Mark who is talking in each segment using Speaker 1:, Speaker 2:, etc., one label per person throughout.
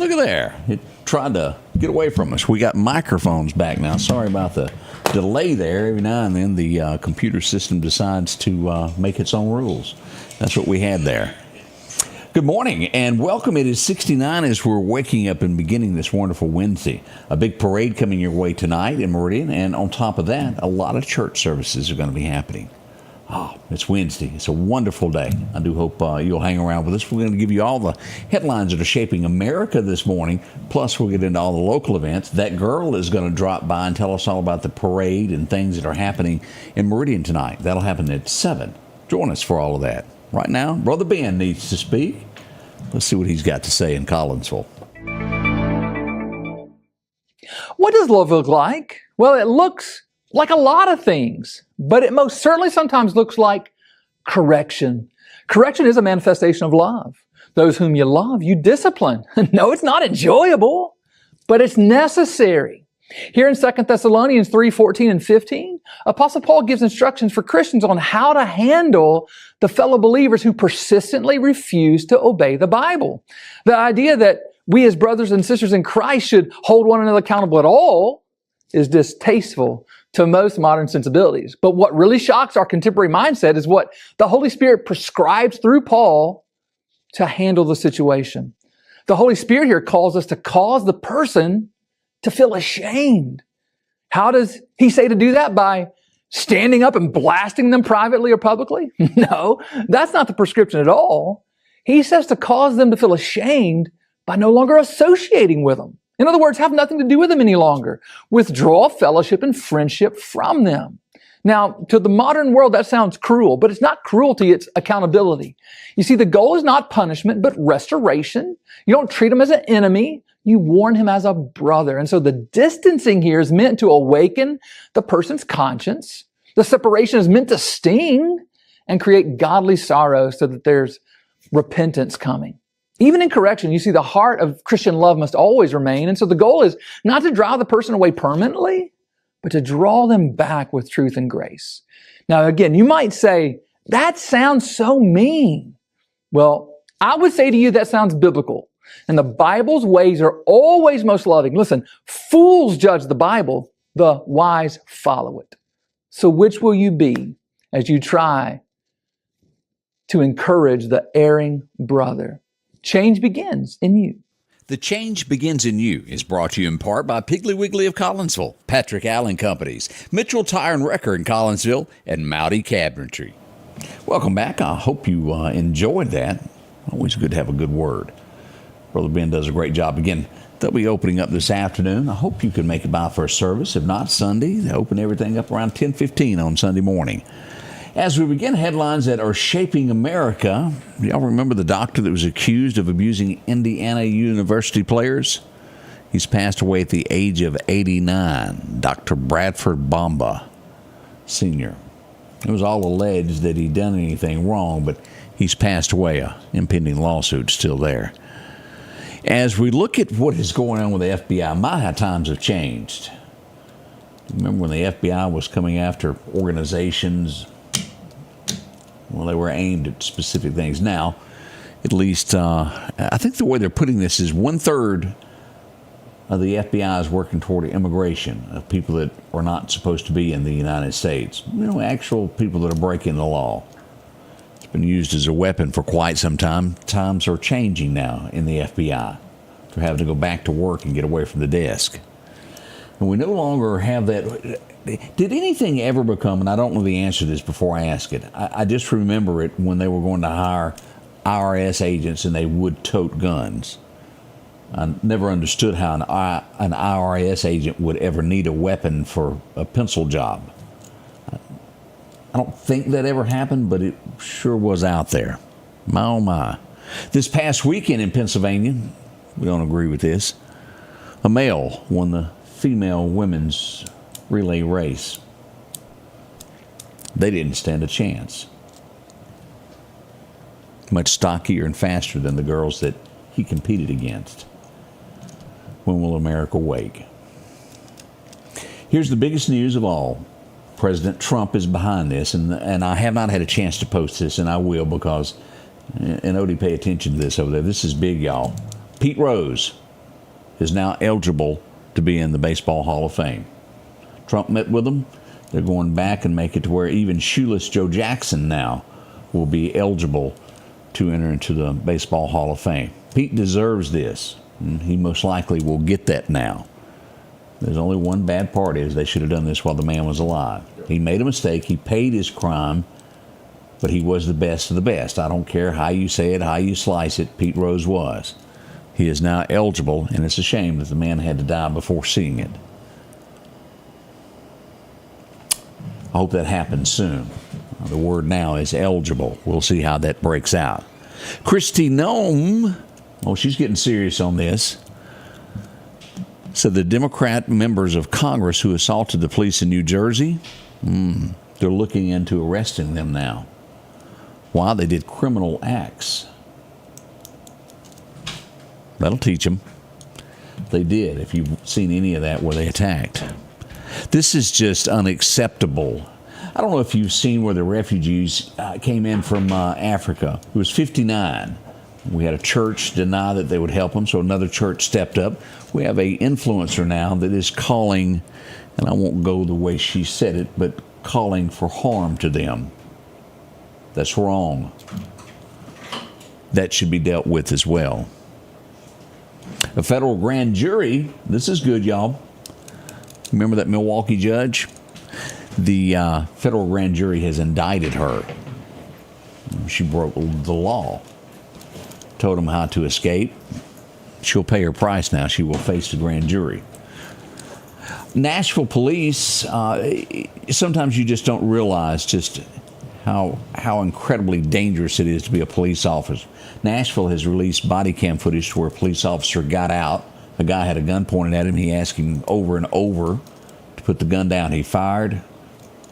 Speaker 1: Look at there. It tried to get away from us. We got microphones back now. Sorry about the delay there. Every now and then the computer system decides to make its own rules. That's what we had there. Good morning and welcome. It is 69 as we're waking up and beginning this wonderful Wednesday. A big parade coming your way tonight in Meridian, and on top of that, a lot of church services are going to be happening. Oh, it's Wednesday. It's a wonderful day. I do hope you'll hang around with us. We're going to give you all the headlines that are shaping America this morning. Plus, we'll get into all the local events. That girl is going to drop by and tell us all about the parade and things that are happening in Meridian tonight. That'll happen at 7. Join us for all of that. Right now, Brother Ben needs to speak. Let's see what he's got to say in Collinsville.
Speaker 2: What does love look like? Well, it looks like a lot of things, but it most certainly sometimes looks like correction. Correction is a manifestation of love. Those whom you love, you discipline. No, it's not enjoyable, but it's necessary. Here in 2 Thessalonians 3:14 and 15, Apostle Paul gives instructions for Christians on how to handle the fellow believers who persistently refuse to obey the Bible. The idea that we as brothers and sisters in Christ should hold one another accountable at all is distasteful to most modern sensibilities. But what really shocks our contemporary mindset is what the Holy Spirit prescribes through Paul to handle the situation. The Holy Spirit here calls us to cause the person to feel ashamed. How does he say to do that? By standing up and blasting them privately or publicly? No, that's not the prescription at all. He says to cause them to feel ashamed by no longer associating with them. In other words, have nothing to do with them any longer. Withdraw fellowship and friendship from them. Now, to the modern world, that sounds cruel, but it's not cruelty, it's accountability. You see, the goal is not punishment, but restoration. You don't treat him as an enemy. You warn him as a brother. And so the distancing here is meant to awaken the person's conscience. The separation is meant to sting and create godly sorrow so that there's repentance coming. Even in correction, you see the heart of Christian love must always remain. And so the goal is not to drive the person away permanently, but to draw them back with truth and grace. Now, again, you might say, that sounds so mean. Well, I would say to you that sounds biblical. And the Bible's ways are always most loving. Listen, fools judge the Bible, the wise follow it. So which will you be as you try to encourage the erring brother? Change begins in you.
Speaker 1: The Change Begins in You is brought to you in part by Piggly Wiggly of Collinsville, Patrick Allen Companies, Mitchell Tire and Wrecker in Collinsville, and Mowdy Cabinetry. Welcome back. I hope you enjoyed that. Always good to have a good word. Brother Ben does a great job. Again, they'll be opening up this afternoon. I hope you can make it by for a service. If not, Sunday. They open everything up around 10:15 on Sunday morning. As we begin headlines that are shaping America, do y'all remember the doctor that was accused of abusing Indiana University players? He's passed away at the age of 89, Dr. Bradford Bomba, Sr. It was all alleged that he'd done anything wrong, but he's passed away. An impending lawsuit still there. As we look at what is going on with the FBI, my how times have changed. Remember when the FBI was coming after organizations? Well, they were aimed at specific things. Now, at least, I think the way they're putting this is 1/3 of the FBI is working toward immigration of people that are not supposed to be in the United States. You know, actual people that are breaking the law. It's been used as a weapon for quite some time. Times are changing now in the FBI. They're having to go back to work and get away from the desk. And we no longer have that. Did anything ever become, and I don't know the answer to this before I ask it, I just remember it when they were going to hire IRS agents and they would tote guns. I never understood how an IRS agent would ever need a weapon for a pencil job. I don't think that ever happened, but it sure was out there. My oh my. This past weekend in Pennsylvania, we don't agree with this, a male won the female women's relay race. They didn't stand a chance. Much stockier and faster than the girls that he competed against. When will America wake? Here's the biggest news of all. President Trump is behind this, and I have not had a chance to post this, and I will because, and Odie, pay attention to this over there. This is big, y'all. Pete Rose is now eligible to be in the Baseball Hall of Fame. Trump met with them. They're going back and make it to where even shoeless Joe Jackson now will be eligible to enter into the Baseball Hall of Fame. Pete deserves this, and he most likely will get that now. There's only one bad part is they should have done this while the man was alive. He made a mistake. He paid his crime, but he was the best of the best. I don't care how you say it, how you slice it, Pete Rose was. He is now eligible, and it's a shame that the man had to die before seeing it. I hope that happens soon. The word now is eligible. We'll see how that breaks out. Kristi Noem, she's getting serious on this. So the Democrat members of Congress who assaulted the police in New Jersey, they're looking into arresting them now. Why? They did criminal acts. That'll teach them. They did, if you've seen any of that where they attacked. This is just unacceptable. I don't know if you've seen where the refugees came in from Africa. It was 59. We had a church deny that they would help them, so another church stepped up. We have an influencer now that is calling, and I won't go the way she said it, but calling for harm to them. That's wrong. That should be dealt with as well. A federal grand jury, this is good, y'all. Remember that Milwaukee judge? The federal grand jury has indicted her. She broke the law. Told them how to escape. She'll pay her price now. She will face the grand jury. Nashville police, sometimes you just don't realize just how incredibly dangerous it is to be a police officer. Nashville has released body cam footage where a police officer got out. A guy had a gun pointed at him. He asked him over and over to put the gun down. He fired.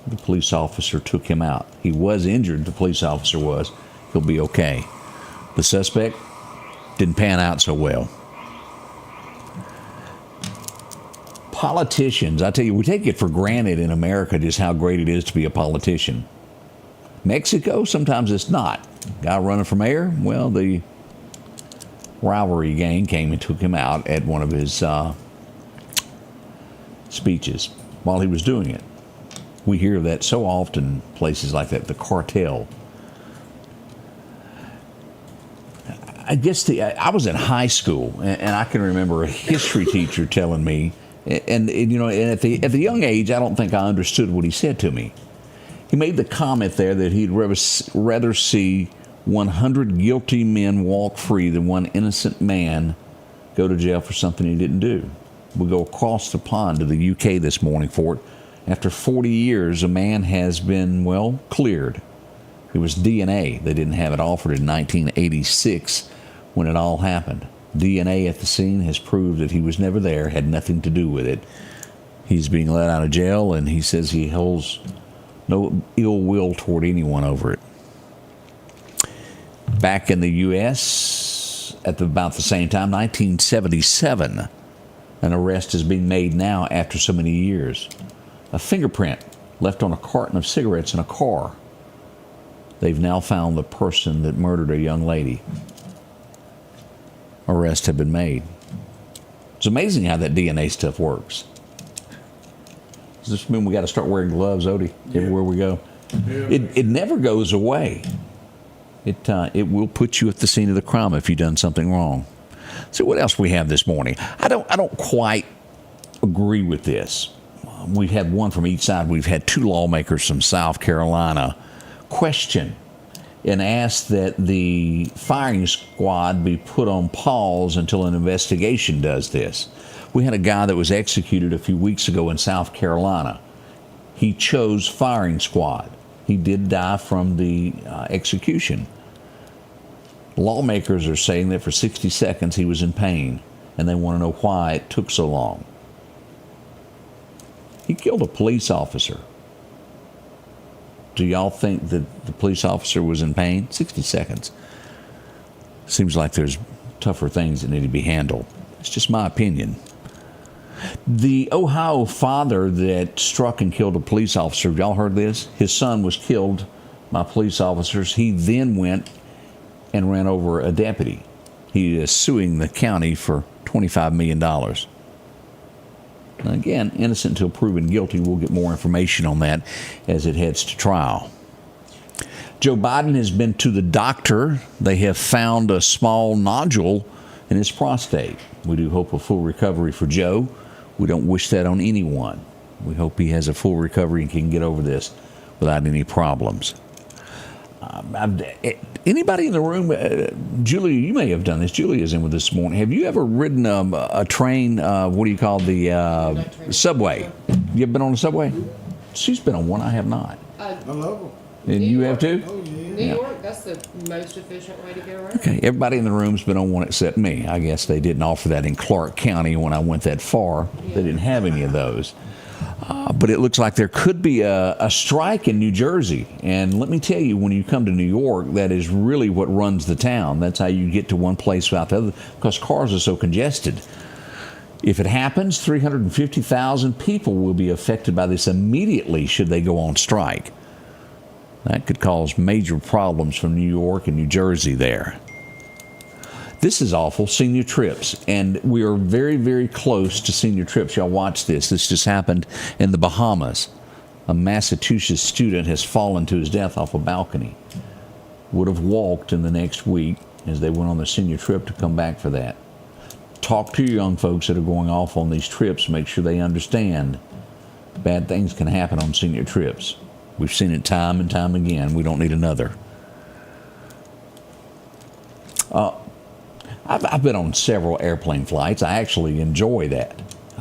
Speaker 1: The police officer took him out. He was injured, the police officer was. He'll be okay. The suspect didn't pan out so well. Politicians, I tell you, we take it for granted in America just how great it is to be a politician. Mexico, sometimes it's not. Guy running for mayor, well, the rivalry gang came and took him out at one of his speeches while he was doing it. We hear of that so often, places like that, the cartel. I guess I was in high school, and I can remember a history teacher telling me, and at the young age, I don't think I understood what he said to me. He made the comment there that he'd rather see 100 guilty men walk free than one innocent man go to jail for something he didn't do. We go across the pond to the UK this morning for it. After 40 years, a man has been, cleared. It was DNA. They didn't have it offered in 1986 when it all happened. DNA at the scene has proved that he was never there, had nothing to do with it. He's being let out of jail, and he says he holds no ill will toward anyone over it. Back in the U.S., at about the same time, 1977, an arrest is being made now after so many years. A fingerprint left on a carton of cigarettes in a car. They've now found the person that murdered a young lady. Arrests have been made. It's amazing how that DNA stuff works. Does this mean we got to start wearing gloves, Odie, everywhere we go? It never goes away. It will put you at the scene of the crime if you've done something wrong. So what else we have this morning? I don't quite agree with this. We've had one from each side. We've had two lawmakers from South Carolina question and ask that the firing squad be put on pause until an investigation does this. We had a guy that was executed a few weeks ago in South Carolina. He chose firing squad. He did die from the execution. Lawmakers are saying that for 60 seconds he was in pain, and they want to know why it took so long. He killed a police officer. Do y'all think that the police officer was in pain? 60 seconds. Seems like there's tougher things that need to be handled. It's just my opinion. The Ohio father that struck and killed a police officer, y'all heard this? His son was killed by police officers. He then went and ran over a deputy. He is suing the county for $25 million. Again, innocent until proven guilty. We'll get more information on that as it heads to trial. Joe Biden has been to the doctor. They have found a small nodule in his prostate. We do hope a full recovery for Joe. We don't wish that on anyone. We hope he has a full recovery and can get over this without any problems. Anybody in the room, Julia, you may have done this. Julia's in with us this morning. Have you ever ridden a train, what do you call the subway? You ever been on a subway? She's been on one. I have not.
Speaker 3: I love them.
Speaker 1: And you have too?
Speaker 3: Oh, yeah.
Speaker 4: New York, that's the most efficient way to get around.
Speaker 1: Okay, everybody in the room's been on one except me. I guess they didn't offer that in Clark County when I went that far. They didn't have any of those. But it looks like there could be a strike in New Jersey. And let me tell you, when you come to New York, that is really what runs the town. That's how you get to one place without the other, because cars are so congested. If it happens, 350,000 people will be affected by this immediately should they go on strike. That could cause major problems from New York and New Jersey there. This is awful, senior trips. And we are very, very close to senior trips. Y'all watch this. This just happened in the Bahamas. A Massachusetts student has fallen to his death off a balcony. Would have walked in the next week as they went on their senior trip to come back for that. Talk to your young folks that are going off on these trips. Make sure they understand bad things can happen on senior trips. We've seen it time and time again. We don't need another. I've been on several airplane flights. I actually enjoy that.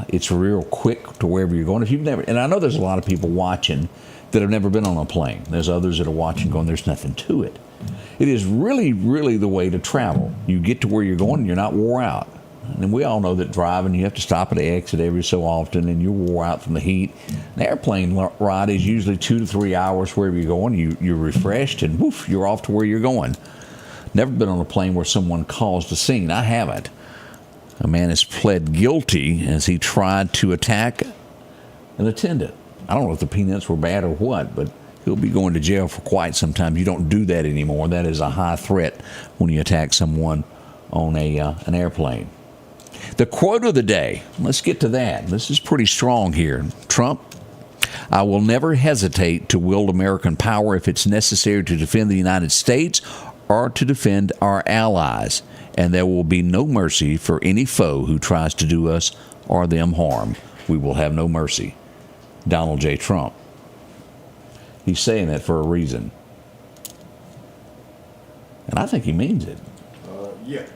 Speaker 1: It's real quick to wherever you're going. If you've never, and I know there's a lot of people watching that have never been on a plane. There's others that are watching going, there's nothing to it. It is really, really the way to travel. You get to where you're going and you're not wore out. And we all know that driving, you have to stop at the exit every so often, and you're wore out from the heat. An airplane ride is usually 2 to 3 hours wherever you're going. You're refreshed, and woof, you're off to where you're going. Never been on a plane where someone caused a scene. I haven't. A man has pled guilty as he tried to attack an attendant. I don't know if the peanuts were bad or what, but he'll be going to jail for quite some time. You don't do that anymore. That is a high threat when you attack someone on an airplane. The quote of the day, let's get to that. This is pretty strong here. Trump, I will never hesitate to wield American power if it's necessary to defend the United States or to defend our allies, and there will be no mercy for any foe who tries to do us or them harm. We will have no mercy. Donald J. Trump. He's saying that for a reason. And I think he means it.
Speaker 3: Yeah.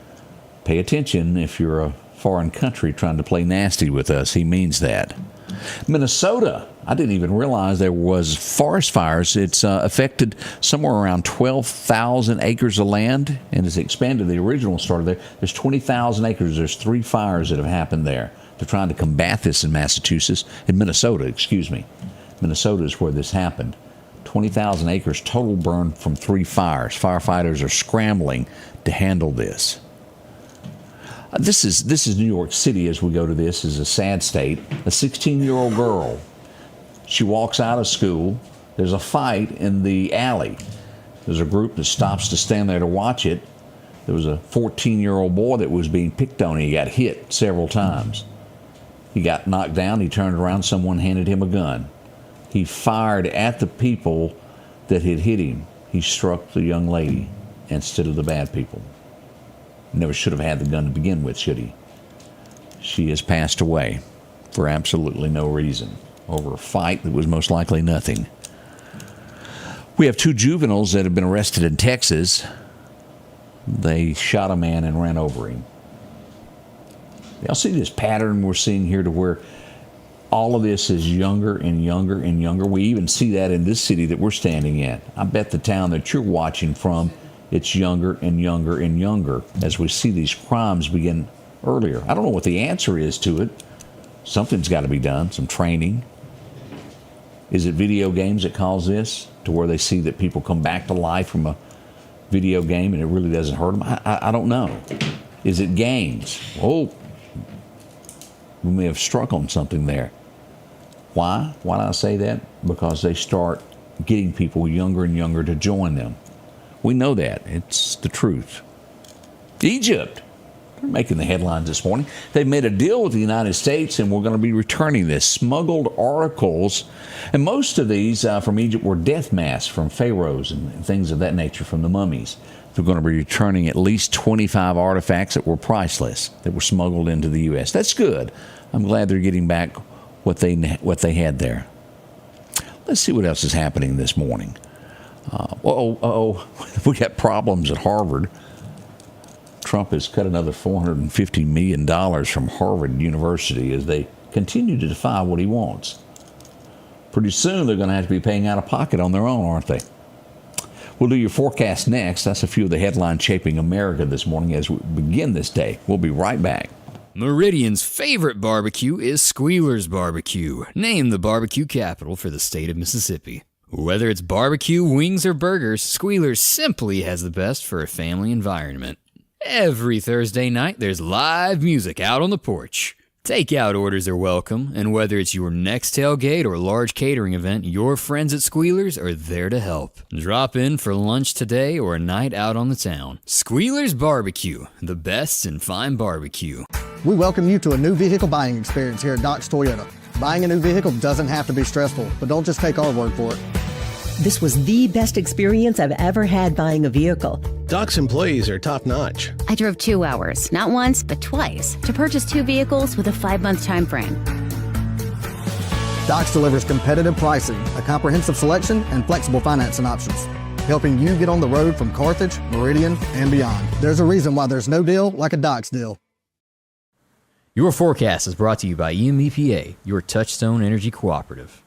Speaker 1: Pay attention if you're a foreign country trying to play nasty with us. He means that. Minnesota, I didn't even realize there was forest fires. It's affected somewhere around 12,000 acres of land, and it's expanded. The original started there. There's 20,000 acres. There's 3 fires that have happened there. They're trying to combat this in Minnesota, excuse me. Minnesota is where this happened. 20,000 acres total burned from 3 fires. Firefighters are scrambling to handle this. This is New York City as we go to this. Is a sad state. A 16-year-old girl. She walks out of school. There's a fight in the alley. There's a group that stops to stand there to watch it. There was a 14-year-old boy that was being picked on. He got hit several times. He got knocked down. He turned around. Someone handed him a gun. He fired at the people that had hit him. He struck the young lady instead of the bad people. Never should have had the gun to begin with, should he? She has passed away for absolutely no reason over a fight that was most likely nothing. We have 2 juveniles that have been arrested in Texas. They shot a man and ran over him. Y'all see this pattern we're seeing here to where all of this is younger and younger and younger. We even see that in this city that we're standing in. I bet the town that you're watching from, it's younger and younger and younger as we see these crimes begin earlier. I don't know what the answer is to it. Something's got to be done, some training. Is it video games that cause this, to where they see that people come back to life from a video game and it really doesn't hurt them? I don't know. Is it games? Oh, we may have struck on something there. Why? Why do I say that? Because they start getting people younger and younger to join them. We know that. It's the truth. Egypt, they're making the headlines this morning. They've made a deal with the United States, and we're going to be returning this smuggled articles. And most of these from Egypt were death masks from pharaohs and things of that nature from the mummies. They're going to be returning at least 25 artifacts that were priceless, that were smuggled into the U.S. That's good. I'm glad they're getting back what they had there. Let's see what else is happening this morning. We got problems at Harvard. Trump has cut another $450 million from Harvard University as they continue to defy what he wants. Pretty soon they're going to have to be paying out of pocket on their own, aren't they? We'll do your forecast next. That's a few of the headlines shaping America this morning as we begin this day. We'll be right back.
Speaker 5: Meridian's favorite barbecue is Squealer's Barbecue, named the barbecue capital for the state of Mississippi. Whether it's barbecue, wings, or burgers, Squealer's simply has the best for a family environment. Every Thursday night, there's live music out on the porch. Takeout orders are welcome, and whether it's your next tailgate or large catering event, your friends at Squealer's are there to help. Drop in for lunch today or a night out on the town. Squealer's Barbecue, the best in fine barbecue.
Speaker 6: We welcome you to a new vehicle buying experience here at Doc's Toyota. Buying a new vehicle doesn't have to be stressful, but don't just take our word for it.
Speaker 7: This was the best experience I've ever had buying a vehicle.
Speaker 8: Doc's employees are top-notch.
Speaker 9: I drove 2 hours, not once, but twice, to purchase 2 vehicles with a 5-month time frame.
Speaker 6: Doc's delivers competitive pricing, a comprehensive selection, and flexible financing options, helping you get on the road from Carthage, Meridian, and beyond. There's a reason why there's no deal like a Doc's deal.
Speaker 5: Your forecast is brought to you by EMEPA, your Touchstone Energy Cooperative.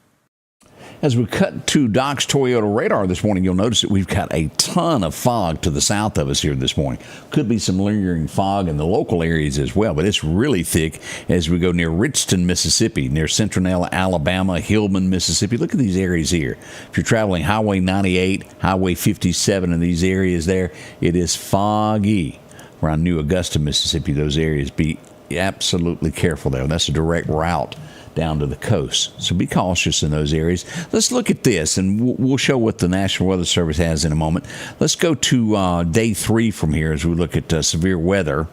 Speaker 1: As we cut to Doc's Toyota radar this morning, you'll notice that we've got a ton of fog to the south of us here this morning. Could be some lingering fog in the local areas as well, but it's really thick as we go near Richton, Mississippi, near Centinela, Alabama, Hillman, Mississippi. Look at these areas here. If you're traveling Highway 98, Highway 57 in these areas there, it is foggy. Around New Augusta, Mississippi, those areas, be absolutely careful there. That's a direct route down to the coast. So be cautious in those areas. Let's look at this, and we'll show what the National Weather Service has in a moment. Let's go to day 3 from here as we look at severe weather.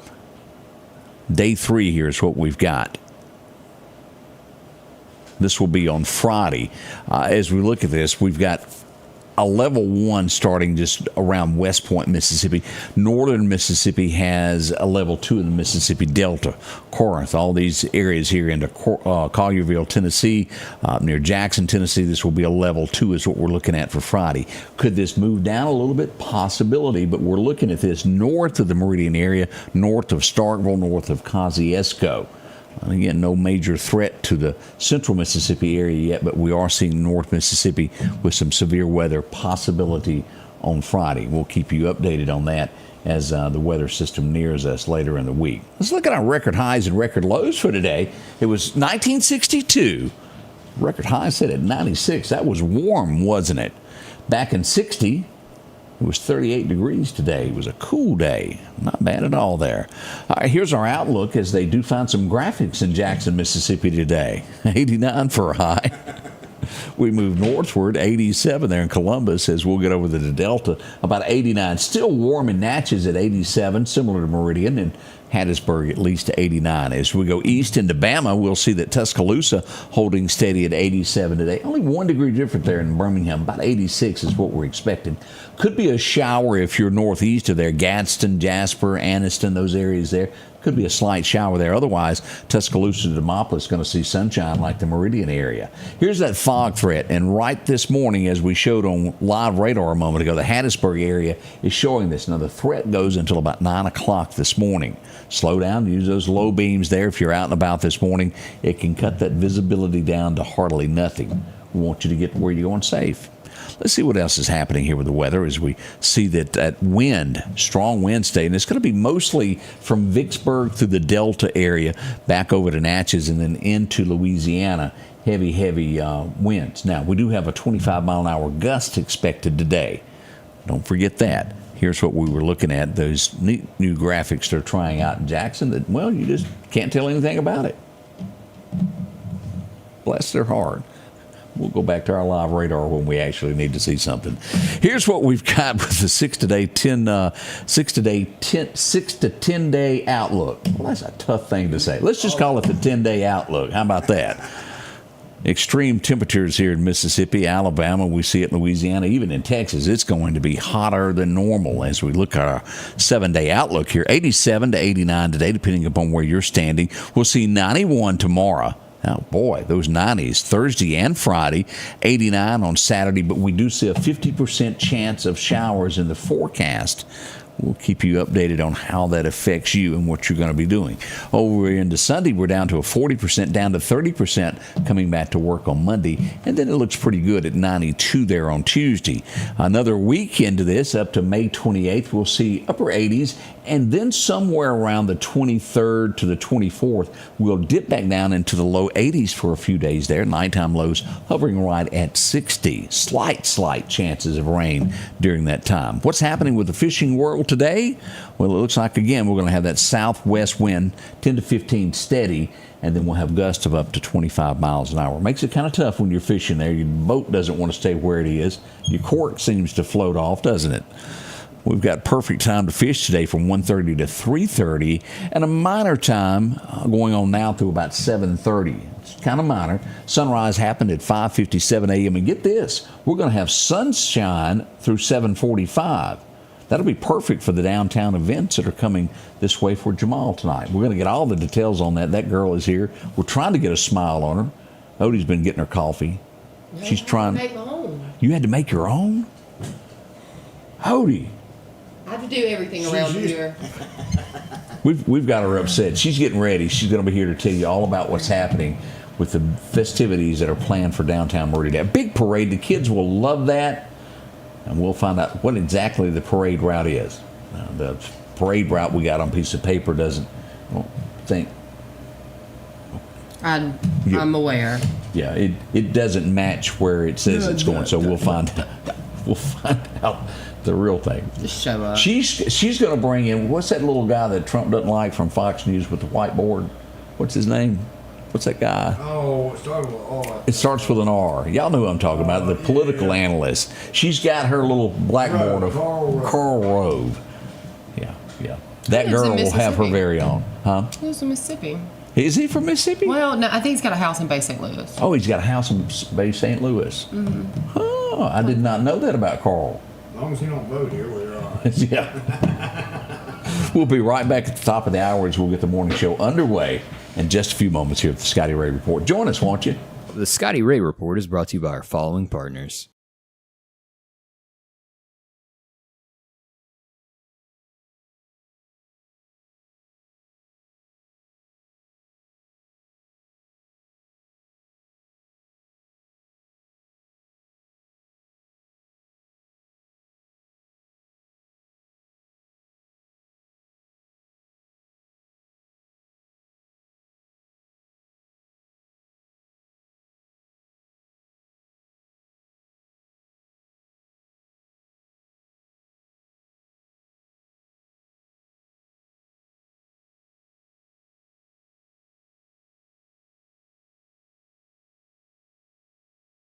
Speaker 1: Day 3 here is what we've got. This will be on Friday. As we look at this, we've got a level 1 starting just around West Point, Mississippi. Northern Mississippi has a level 2 in the Mississippi Delta, Corinth, all these areas here into Collierville, Tennessee, near Jackson, Tennessee. This will be a level 2 is what we're looking at for Friday. Could this move down a little bit? Possibility, but we're looking at this north of the Meridian area, north of Starkville, north of Kosciuszko. Again, no major threat to the central Mississippi area yet, but we are seeing North Mississippi with some severe weather possibility on Friday. We'll keep you updated on that as the weather system nears us later in the week. Let's look at our record highs and record lows for today. It was 1962. Record high set at 96. That was warm, wasn't it? Back in 60. It was 38 degrees today. It was a cool day. Not bad at all there. All right, here's our outlook as they do find some graphics in Jackson, Mississippi today. 89 for a high. We move northward, 87 there in Columbus as we'll get over to the Delta. About 89. Still warm in Natchez at 87, similar to Meridian, and Hattiesburg at least to 89. As we go east into Bama, we'll see that Tuscaloosa holding steady at 87 today. Only 1 degree different there in Birmingham. About 86 is what we're expecting. Could be a shower if you're northeast of there. Gadsden, Jasper, Anniston, those areas there. Could be a slight shower there. Otherwise, Tuscaloosa to Demopolis is going to see sunshine like the Meridian area. Here's that fog threat. And right this morning, as we showed on live radar a moment ago, the Hattiesburg area is showing this. Now, the threat goes until about 9 o'clock this morning. Slow down. Use those low beams there. If you're out and about this morning, it can cut that visibility down to hardly nothing. We want you to get where you're going safe. Let's see what else is happening here with the weather as we see that wind, strong wind stay. And it's going to be mostly from Vicksburg through the Delta area, back over to Natchez and then into Louisiana. Heavy winds. Now, we do have a 25-mile-an-hour gust expected today. Don't forget that. Here's what we were looking at, those neat new graphics they're trying out in Jackson that, well, you just can't tell anything about it. Bless their heart. We'll go back to our live radar when we actually need to see something. Here's what we've got with the 6 to 10 day outlook. Well, that's a tough thing to say. Let's just call it the 10-day outlook. How about that? Extreme temperatures here in Mississippi, Alabama, we see it in Louisiana, even in Texas. It's going to be hotter than normal as we look at our 7-day outlook here. 87 to 89 today, depending upon where you're standing. We'll see 91 tomorrow. Oh, boy, those 90s, Thursday and Friday, 89 on Saturday, but we do see a 50% chance of showers in the forecast. We'll keep you updated on how that affects you and what you're going to be doing. Over into Sunday, we're down to a 40%, down to 30% coming back to work on Monday. And then it looks pretty good at 92 there on Tuesday. Another week into this, up to May 28th, we'll see upper 80s. And then somewhere around the 23rd to the 24th, we'll dip back down into the low 80s for a few days there. Nighttime lows hovering right at 60. Slight chances of rain during that time. What's happening with the fishing world today? Well, it looks like, again, we're going to have that southwest wind, 10 to 15 steady, and then we'll have gusts of up to 25 miles an hour. Makes it kind of tough when you're fishing there. Your boat doesn't want to stay where it is. Your cork seems to float off, doesn't it? We've got perfect time to fish today from 1:30 to 3:30, and a minor time going on now through about 7:30. It's kind of minor. Sunrise happened at 5:57 a.m. And get this, we're going to have sunshine through 7:45. That'll be perfect for the downtown events that are coming this way for Jamal tonight. We're going to get all the details on that. That girl is here. We're trying to get a smile on her. Odie's been getting her coffee.
Speaker 4: No,
Speaker 1: She's
Speaker 4: I
Speaker 1: trying.
Speaker 4: had to make my own.
Speaker 1: You had to make your own? Odie.
Speaker 4: I have to do everything around here.
Speaker 1: We've got her upset. She's getting ready. She's going to be here to tell you all about what's happening with the festivities that are planned for downtown Meridian. A big parade. The kids will love that. And we'll find out what exactly the parade route is. The parade route we got on a piece of paper doesn't, I don't think.
Speaker 4: I'm aware.
Speaker 1: Yeah, it doesn't match where it says it's going. So we'll find out. We'll find out the real thing.
Speaker 4: Just show up.
Speaker 1: She's going to bring in, what's that little guy that Trump doesn't like from Fox News with the whiteboard? What's his name? What's that guy?
Speaker 3: Oh, it started with R.
Speaker 1: It starts with an R. Y'all know who I'm talking about, the political analyst. She's got her little blackboard of Karl Rove. Yeah. That
Speaker 4: lives in
Speaker 1: girl will have her
Speaker 4: Mississippi.
Speaker 1: very own. Huh?
Speaker 4: He lives in Mississippi.
Speaker 1: Is he from Mississippi?
Speaker 4: Well, no, I think he's got a house in Bay St. Louis.
Speaker 1: Oh, he's got a house in Bay St. Louis. Mm-hmm. Oh, I did not know that about Carl.
Speaker 3: As long as he don't vote here, we're all right.
Speaker 1: Yeah. We'll be right back at the top of the hour as we'll get the morning show underway in just a few moments here at the Scotty Ray Report. Join us, won't you?
Speaker 5: The Scotty Ray Report is brought to you by our following partners.